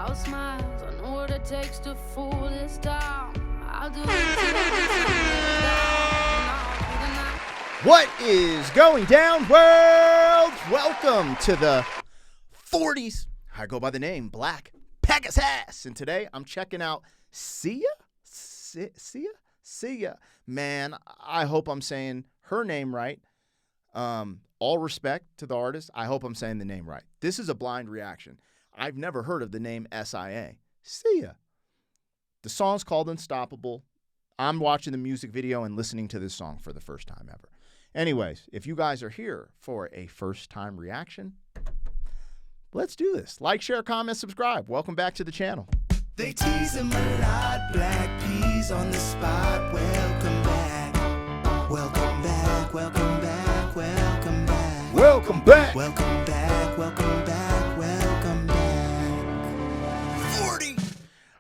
I'll smile, I know what it takes to fool this town. I'll do it till the sun goes down. All through the night. What is going down, world? Welcome to the 40s. I go by the name Black Pegasus, and today I'm checking out SIA. SIA. Man, I hope I'm saying her name right. All respect to the artist. I hope I'm saying the name right. This is a blind reaction. I've never heard of the name SIA. SIA. The song's called Unstoppable. I'm watching the music video and listening to this song for the first time ever. Anyways, if you guys are here for a first-time reaction, let's do this. Like, share, comment, subscribe. Welcome back to the channel. They tease him a lot, black peas on the spot. Welcome back, welcome back, welcome back, welcome back. Welcome back. Welcome back, welcome back, welcome back. 40.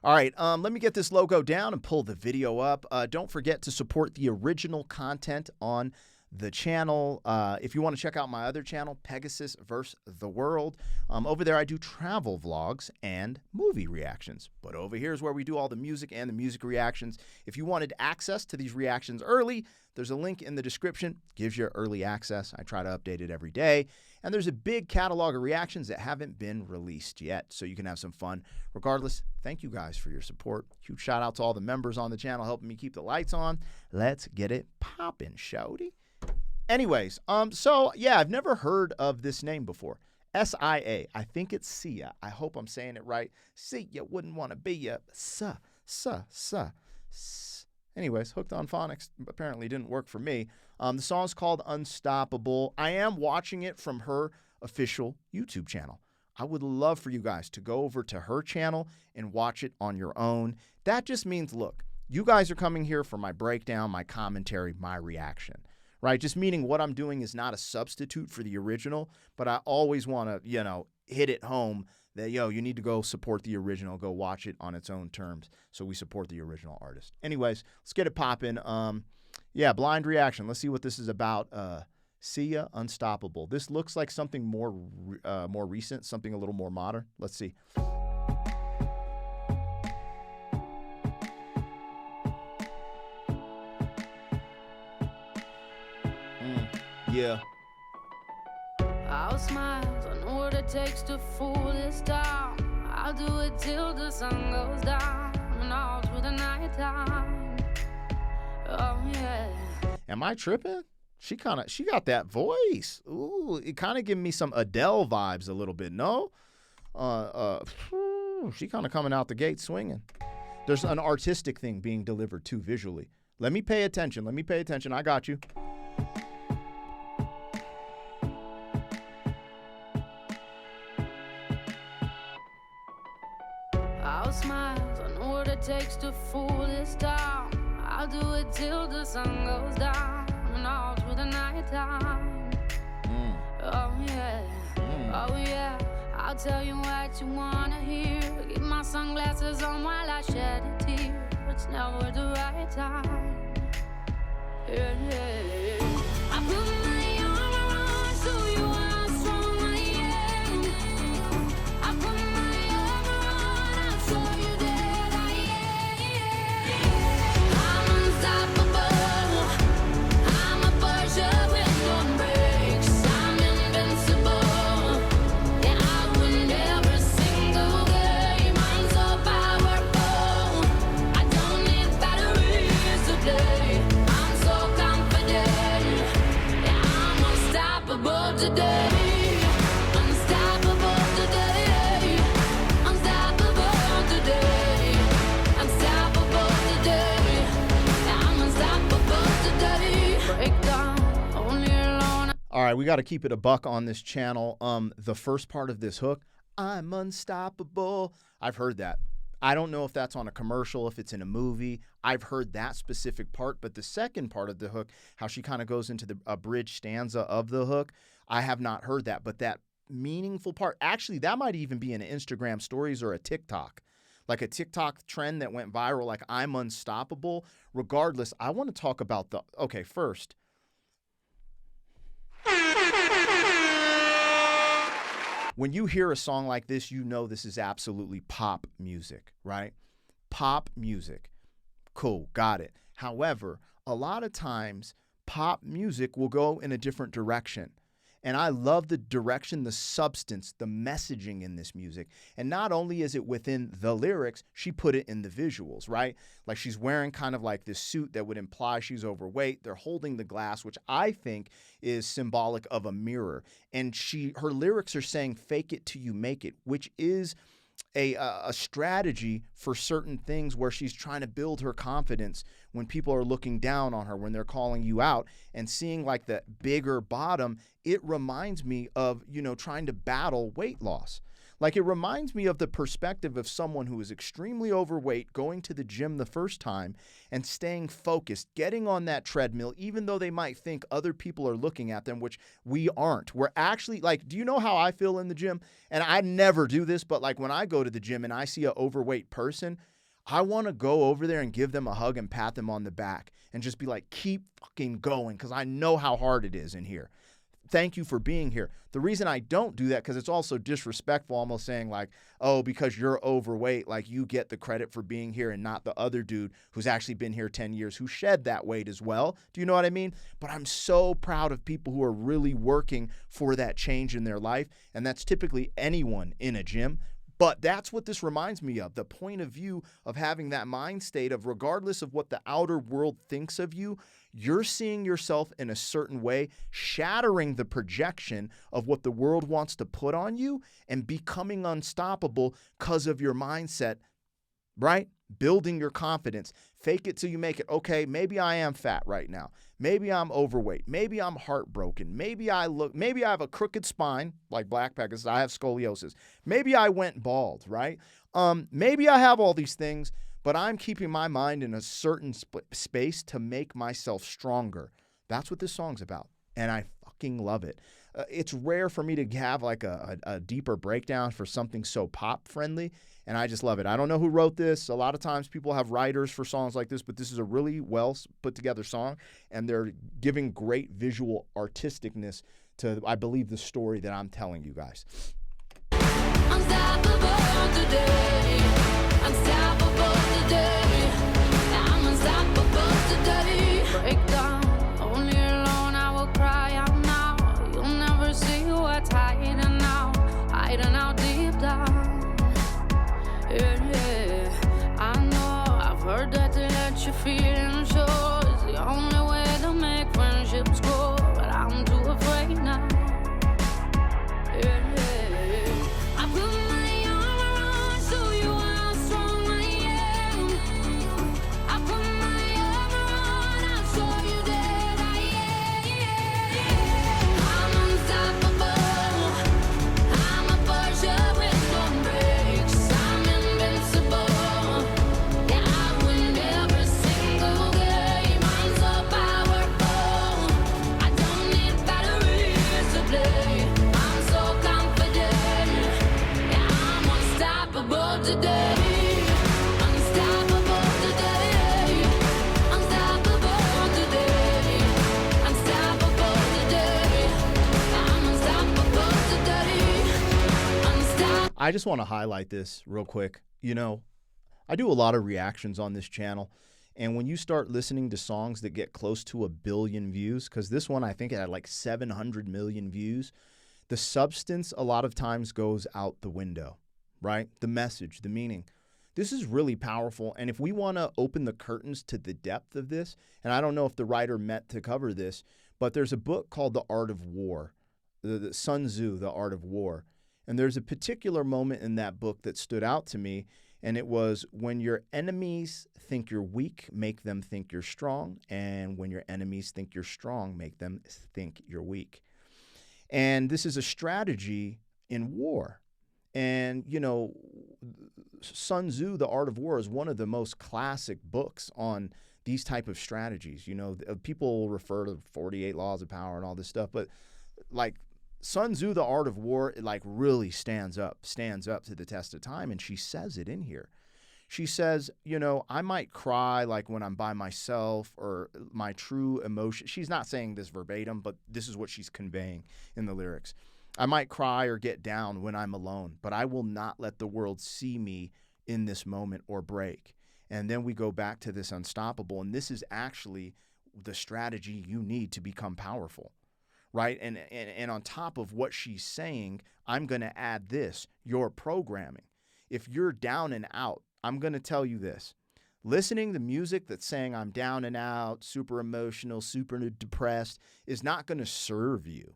All right, let me get this logo down and pull the video up. Don't forget to support the original content on the channel. If you want to check out my other channel, Pegasus vs. the World, over there I do travel vlogs and movie reactions. But over here is where we do all the music and the music reactions. If you wanted access to these reactions early, there's a link in the description. Gives you early access. I try to update it every day. And there's a big catalog of reactions that haven't been released yet, so you can have some fun. Regardless, thank you guys for your support. Huge shout out to all the members on the channel helping me keep the lights on. Let's get it poppin', shawty. Anyways, so yeah, I've never heard of this name before. SIA. I think it's SIA. I hope I'm saying it right. SIA wouldn't want to be a Anyways, Hooked on Phonics apparently didn't work for me. The song's called Unstoppable. I am watching it from her official YouTube channel. I would love for you guys to go over to her channel and watch it on your own. That just means, look, you guys are coming here for my breakdown, my commentary, my reaction. Right? Just meaning what I'm doing is not a substitute for the original, but I always want to, hit it home that, you need to go support the original, go watch it on its own terms. So we support the original artist. Anyways, let's get it popping. Yeah, blind reaction. Let's see what this is about. SIA, Unstoppable. This looks like something more recent, something a little more modern. Let's see. Yeah. I'll smile, I know what it takes to fool this town. I'll do it till the sun goes down and all through the night time. Oh yeah. Am I tripping? She got that voice. Ooh, it kind of giving me some Adele vibes a little bit. No, she kind of coming out the gate swinging. There's an artistic thing being delivered too visually. Let me pay attention. I got you. I'll smile, I know what it takes to fool this town. I'll do it till the sun goes down and all through the night time. Oh yeah, oh yeah. I'll tell you what you wanna hear. Keep my sunglasses on while I shed a tear. It's never the right time. Yeah, yeah, yeah. I put my armor on so you are strong, I am. I put my armor on, I saw you dead, I am. I'm unstoppable. I'm a Persia with no brakes. I'm invincible. Yeah, I win every single game. I'm so powerful. I don't need batteries today. I'm so confident. Yeah, I'm unstoppable today. Unstoppable today. Unstoppable today. Unstoppable today. Yeah, I'm unstoppable today. Break down, only alone. All right, we got to keep it a buck on this channel. The first part of this hook, I'm unstoppable. I've heard that. I don't know if that's on a commercial, if it's in a movie. I've heard that specific part, but the second part of the hook, how she kind of goes into a bridge stanza of the hook, I have not heard that. But that meaningful part, actually, that might even be in Instagram stories or a TikTok. Like a TikTok trend that went viral, like I'm unstoppable. Regardless, I want to talk about okay, first. when you hear a song like this, you know this is absolutely pop music, right? Pop music. Cool, got it. However, a lot of times pop music will go in a different direction. And I love the direction, the substance, the messaging in this music. And not only is it within the lyrics, she put it in the visuals, right? Like she's wearing kind of like this suit that would imply she's overweight. They're holding the glass, which I think is symbolic of a mirror. And her lyrics are saying, fake it till you make it, which is a strategy for certain things where she's trying to build her confidence when people are looking down on her, when they're calling you out and seeing like the bigger bottom. It reminds me of, trying to battle weight loss. Like it reminds me of the perspective of someone who is extremely overweight, going to the gym the first time and staying focused, getting on that treadmill, even though they might think other people are looking at them, which we aren't. We're actually like, do you know how I feel in the gym? And I never do this, but like when I go to the gym and I see an overweight person, I want to go over there and give them a hug and pat them on the back and just be like, keep fucking going, because I know how hard it is in here. Thank you for being here. The reason I don't do that, because it's also disrespectful, almost saying like, oh, because you're overweight, like you get the credit for being here and not the other dude who's actually been here 10 years who shed that weight as well. Do you know what I mean? But I'm so proud of people who are really working for that change in their life. And that's typically anyone in a gym. But that's what this reminds me of, the point of view of having that mind state of, regardless of what the outer world thinks of you, you're seeing yourself in a certain way, shattering the projection of what the world wants to put on you and becoming unstoppable because of your mindset, right? Building your confidence. Fake it till you make it. Okay, maybe I am fat right now. Maybe I'm overweight. Maybe I'm heartbroken. Maybe I have a crooked spine like Black Pegasus. I have scoliosis. Maybe I went bald, right? Maybe I have all these things, but I'm keeping my mind in a certain space to make myself stronger. That's what this song's about, and I fucking love it. It's rare for me to have like a deeper breakdown for something so pop-friendly, and I just love it. I don't know who wrote this. A lot of times people have writers for songs like this, but this is a really well put-together song, and they're giving great visual artisticness to, I believe, the story that I'm telling you guys. Unstoppable today. Unstoppable today. I'm unstoppable today. Break down. Only alone I will cry out now. You'll never see what's hiding out. Hiding out deep down. Yeah. I know I've heard that to let your feelings show is the only way to make friendships grow. But I'm too afraid now. Yeah. I put my armor on, show you how strong I am. I put my armor on, I'll show you that I am. I'm unstoppable. I'm a Porsche with no brakes. I'm invincible. Yeah, I win every single game. I'm so powerful. I don't need batteries to play. I'm so confident. Yeah, I'm unstoppable today. Unstoppable today. Unstoppable today. Unstoppable today. I'm unstoppable today. Unstoppable. I just want to highlight this real quick. I do a lot of reactions on this channel, and when you start listening to songs that get close to 1 billion views, because this one I think it had like 700 million views, the substance a lot of times goes out the window, right? The message, the meaning. This is really powerful, and if we want to open the curtains to the depth of this, and I don't know if the writer meant to cover this, but there's a book called The Art of War, the Sun Tzu, The Art of War, and there's a particular moment in that book that stood out to me, and it was, when your enemies think you're weak, make them think you're strong, and when your enemies think you're strong, make them think you're weak. And this is a strategy in war. And, Sun Tzu, The Art of War, is one of the most classic books on these type of strategies. People refer to 48 Laws of Power and all this stuff, but like Sun Tzu, The Art of War, it like really stands up to the test of time. And she says it in here. She says, I might cry like when I'm by myself, or my true emotion. She's not saying this verbatim, but this is what she's conveying in the lyrics. I might cry or get down when I'm alone, but I will not let the world see me in this moment or break. And then we go back to this unstoppable. And this is actually the strategy you need to become powerful, right? And on top of what she's saying, I'm going to add this, your programming. If you're down and out, I'm going to tell you this. Listening to music that's saying I'm down and out, super emotional, super depressed is not going to serve you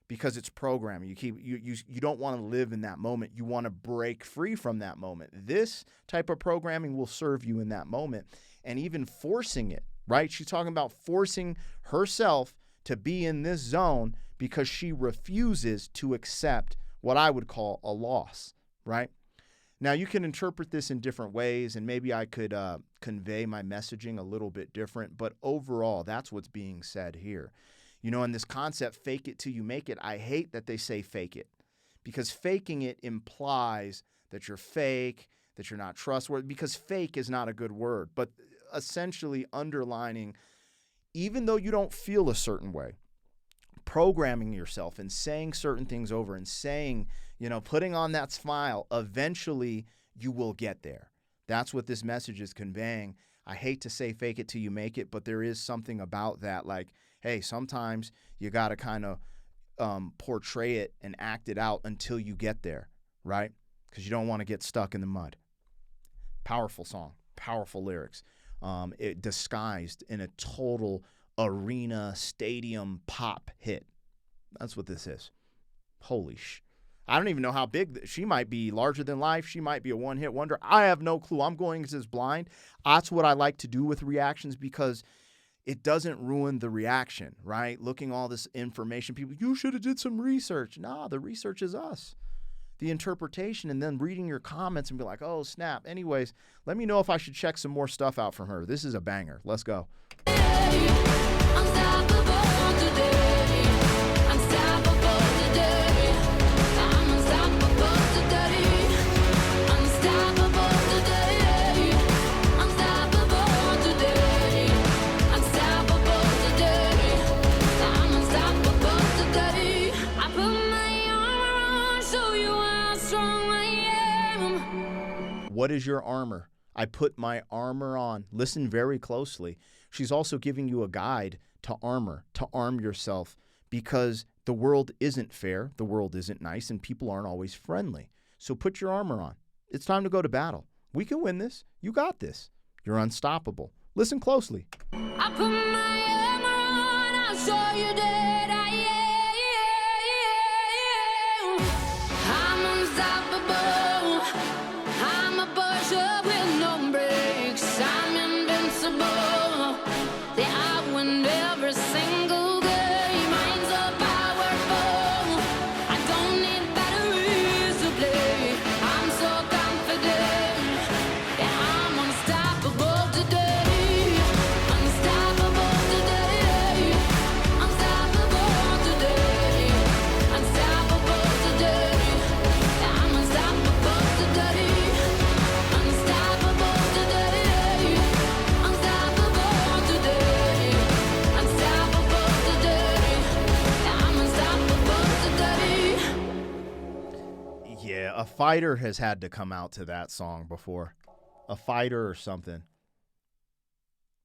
because it's programming. You don't want to live in that moment. You want to break free from that moment. This type of programming will serve you in that moment, and even forcing it, right? She's talking about forcing herself to be in this zone because she refuses to accept what I would call a loss, right? Now, you can interpret this in different ways, and maybe I could convey my messaging a little bit different, but overall, that's what's being said here. You know, in this concept, fake it till you make it, I hate that they say fake it, because faking it implies that you're fake, that you're not trustworthy, because fake is not a good word, but essentially underlining, even though you don't feel a certain way, programming yourself and saying certain things over and saying, you know, putting on that smile, eventually you will get there. That's what this message is conveying. I hate to say fake it till you make it, but there is something about that. Like, hey, sometimes you got to kind of portray it and act it out until you get there, right? Because you don't want to get stuck in the mud. Powerful song, powerful lyrics. It disguised in a total arena, stadium pop hit. That's what this is. Holy sh! I don't even know how big. She might be larger than life. She might be a one-hit wonder. I have no clue. I'm going as blind. That's what I like to do with reactions because it doesn't ruin the reaction, right? Looking all this information, people, you should have did some research. Nah, the research is us. The interpretation, and then reading your comments and be like, oh, snap. Anyways, let me know if I should check some more stuff out from her. This is a banger. Let's go. Unstoppable today. Unstoppable today. I'm unstoppable today. Unstoppable today. Unstoppable today. Unstoppable today. I'm unstoppable today. I put my armor on, show you how strong I am. What is your armor? I put my armor on. Listen very closely. She's also giving you a guide to arm yourself, because the world isn't fair, the world isn't nice, and people aren't always friendly. So put your armor on. It's time to go to battle. We can win this. You got this. You're unstoppable. Listen closely. I put my armor on, I'll show you that I am. I'm unstoppable. I'm a pusher with no brakes. I'm invincible. I win every single game. I'm so powerful. I don't need batteries to play. I'm so confident. Yeah, I'm unstoppable today. Unstoppable today. Unstoppable today. Unstoppable today. Yeah, I'm unstoppable today. Unstoppable today. Unstoppable today. Unstoppable today. Yeah, I'm unstoppable today. Yeah, a fighter has had to come out to that song before. A fighter or something.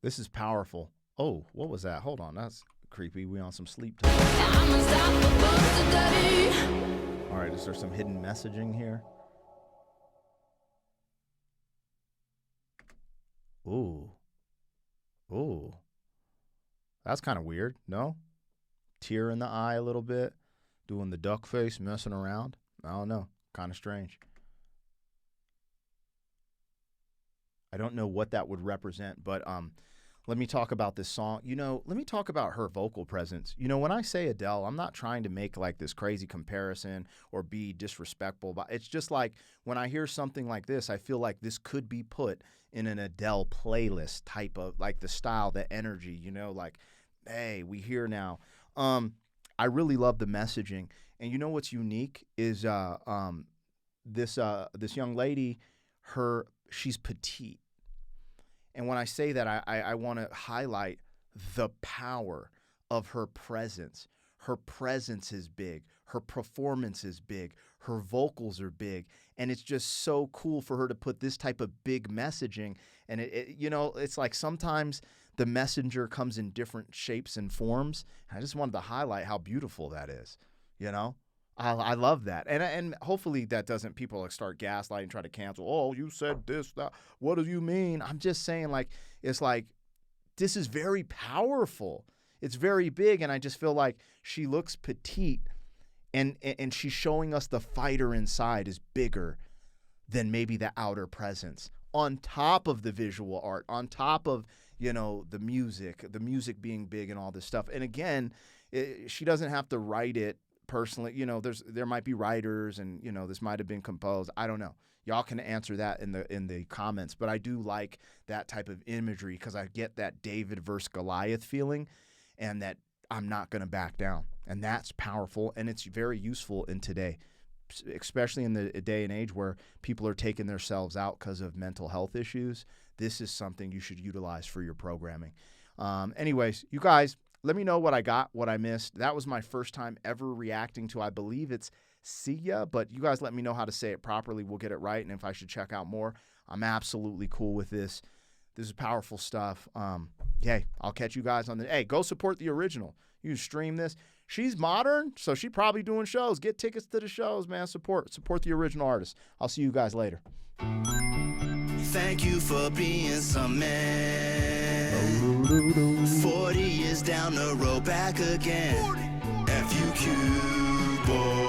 This is powerful. Oh, what was that? Hold on, that's creepy. We on some sleep time. Yeah, I'm unstoppable today. All right, is there some hidden messaging here? Ooh. Ooh. That's kind of weird, no? Tear in the eye a little bit. Doing the duck face, messing around. I don't know. Kind of strange. I don't know what that would represent, but let me talk about this song. You know, let me talk about her vocal presence. You know, when I say Adele, I'm not trying to make like this crazy comparison or be disrespectful, but it's just like when I hear something like this, I feel like this could be put in an Adele playlist type of, like, the style, the energy, you know, like, hey, we here now. I really love the messaging. And you know what's unique is this young lady, she's petite. And when I say that, I want to highlight the power of her presence, her presence is big, her performance is big, her vocals are big, and it's just so cool for her to put this type of big messaging. And it's like sometimes the messenger comes in different shapes and forms. I just wanted to highlight how beautiful that is. I love that. And hopefully that doesn't, people start gaslighting, try to cancel. Oh, you said this, that. What do you mean? I'm just saying, it's like, this is very powerful. It's very big. And I just feel like she looks petite, and she's showing us the fighter inside is bigger than maybe the outer presence, on top of the visual art, on top of, the music being big and all this stuff. And again, she doesn't have to write it personally. There might be writers, and this might have been composed. I don't know. Y'all can answer that in the comments. But I do like that type of imagery, because I get that David versus Goliath feeling, and that I'm not going to back down. And that's powerful, and it's very useful in today, especially in the day and age where people are taking themselves out because of mental health issues. This is something you should utilize for your programming. Anyways, you guys, let me know what I got, what I missed. That was my first time ever reacting to, I believe it's SIA, but you guys let me know how to say it properly. We'll get it right, and if I should check out more, I'm absolutely cool with this. This is powerful stuff. Hey, I'll catch you guys on hey, go support the original. You can stream this. She's modern, so she's probably doing shows. Get tickets to the shows, man. Support the original artist. I'll see you guys later. Thank you for being some man. 40 years down the road, back again. FUQ, boy.